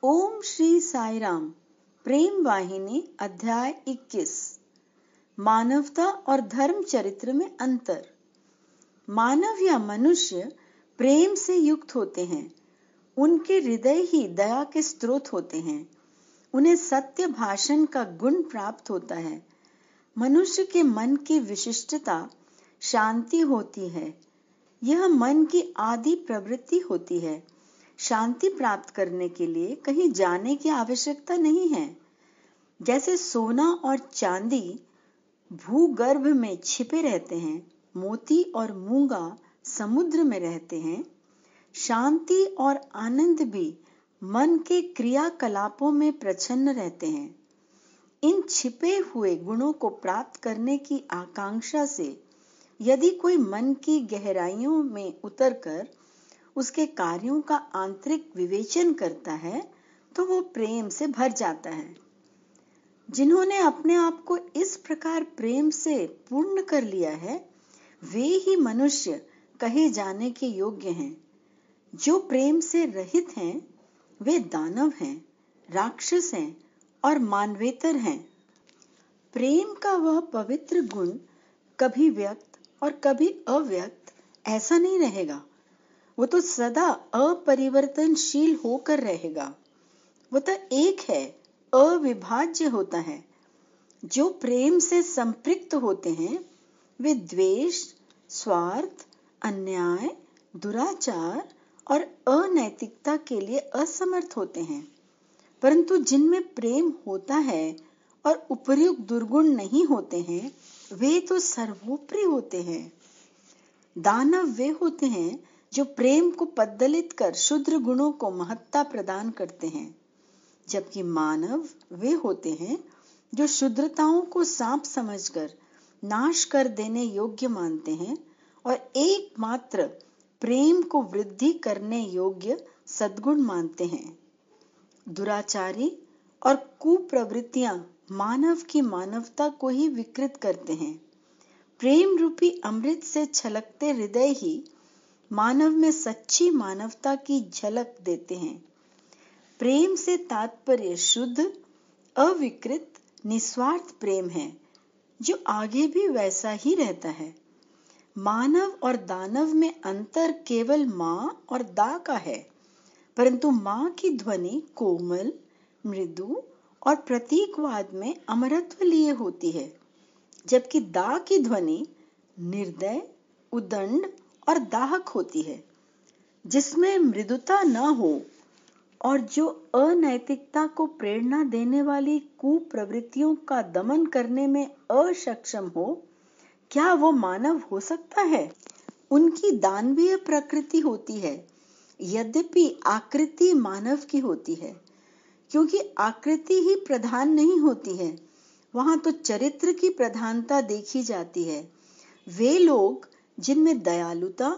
ओम श्री साई राम। प्रेम वाहिनी अध्याय 21। मानवता और धर्म चरित्र में अंतर। मानव या मनुष्य प्रेम से युक्त होते हैं। उनके हृदय ही दया के स्रोत होते हैं। उन्हें सत्य भाषण का गुण प्राप्त होता है। मनुष्य के मन की विशिष्टता शांति होती है। यह मन की आदि प्रवृत्ति होती है। शांति प्राप्त करने के लिए कहीं जाने की आवश्यकता नहीं है। जैसे सोना और चांदी भूगर्भ में छिपे रहते हैं, मोती और मूंगा समुद्र में रहते हैं, शांति और आनंद भी मन के क्रियाकलापों में प्रच्छन्न रहते हैं। इन छिपे हुए गुणों को प्राप्त करने की आकांक्षा से यदि कोई मन की गहराइयों में उतरकर उसके कार्यों का आंतरिक विवेचन करता है तो वो प्रेम से भर जाता है। जिन्होंने अपने आप को इस प्रकार प्रेम से पूर्ण कर लिया है, वे ही मनुष्य कहे जाने के योग्य हैं। जो प्रेम से रहित हैं, वे दानव हैं, राक्षस हैं और मानवेतर हैं। प्रेम का वह पवित्र गुण कभी व्यक्त और कभी अव्यक्त ऐसा नहीं रहेगा। वो तो सदा अपरिवर्तनशील होकर रहेगा। वो तो एक है, अविभाज्य होता है। जो प्रेम से संपृक्त होते हैं, वे द्वेष, स्वार्थ, अन्याय, दुराचार और अनैतिकता के लिए असमर्थ होते हैं। परंतु जिनमें प्रेम होता है और उपर्युक्त दुर्गुण नहीं होते हैं, वे तो सर्वोपरि होते हैं। दानव वे होते हैं जो प्रेम को पद्दलित कर शुद्र गुणों को महत्ता प्रदान करते हैं, जबकि मानव वे होते हैं जो शुद्रताओं को सांप समझकर नाश कर देने योग्य मानते हैं और एकमात्र प्रेम को वृद्धि करने योग्य सद्गुण मानते हैं। दुराचारी और कुप्रवृत्तियां मानव की मानवता को ही विकृत करते हैं। प्रेम रूपी अमृत से छलकते हृदय ही मानव में सच्ची मानवता की झलक देते हैं। प्रेम से तात्पर्य शुद्ध, अविकृत, निस्वार्थ प्रेम है, जो आगे भी वैसा ही रहता है। मानव और दानव में अंतर केवल मां और दा का है, परंतु मां की ध्वनि कोमल, मृदु और प्रतीकवाद में अमरत्व लिए होती है, जबकि दा की ध्वनि निर्दय, उदंड और दाहक होती है, जिसमें मृदुता न हो और जो अनैतिकता को प्रेरणा देने वाली कुप्रवृत्तियों का दमन करने में असक्षम हो। क्या वो मानव हो सकता है? उनकी दानवीय प्रकृति होती है, यद्यपि आकृति मानव की होती है। क्योंकि आकृति ही प्रधान नहीं होती है, वहां तो चरित्र की प्रधानता देखी जाती है। वे लोग जिनमें दयालुता,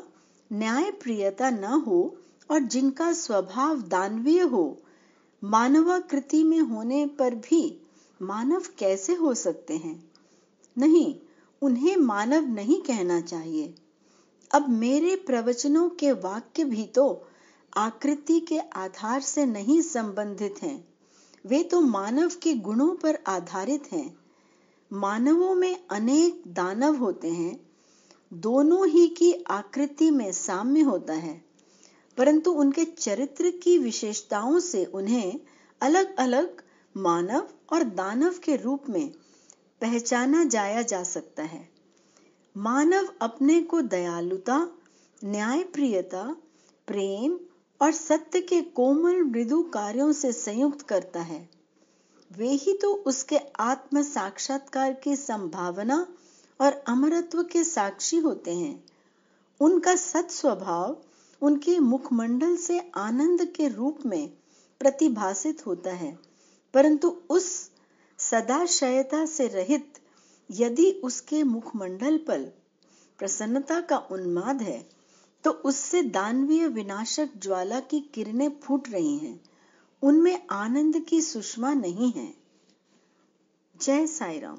न्यायप्रियता न हो और जिनका स्वभाव दानवीय हो, मानवाकृति में होने पर भी मानव कैसे हो सकते हैं? नहीं, उन्हें मानव नहीं कहना चाहिए। अब मेरे प्रवचनों के वाक्य भी तो आकृति के आधार से नहीं संबंधित हैं, वे तो मानव के गुणों पर आधारित हैं। मानवों में अनेक दानव होते हैं, दोनों ही की आकृति में साम्य होता है, परंतु उनके चरित्र की विशेषताओं से उन्हें अलग अलग मानव और दानव के रूप में पहचाना जाया जा सकता है। मानव अपने को दयालुता, न्यायप्रियता, प्रेम और सत्य के कोमल मृदु कार्यों से संयुक्त करता है। वे ही तो उसके आत्म साक्षात्कार की संभावना और अमरत्व के साक्षी होते हैं। उनका सत स्वभाव उनके मुखमंडल से आनंद के रूप में प्रतिभासित होता है, परंतु उस सदाशयता से रहित यदि उसके मुखमंडल पर प्रसन्नता का उन्माद है, तो उससे दानवीय विनाशक ज्वाला की किरणें फूट रही हैं। उनमें आनंद की सुषमा नहीं है। जय साई राम।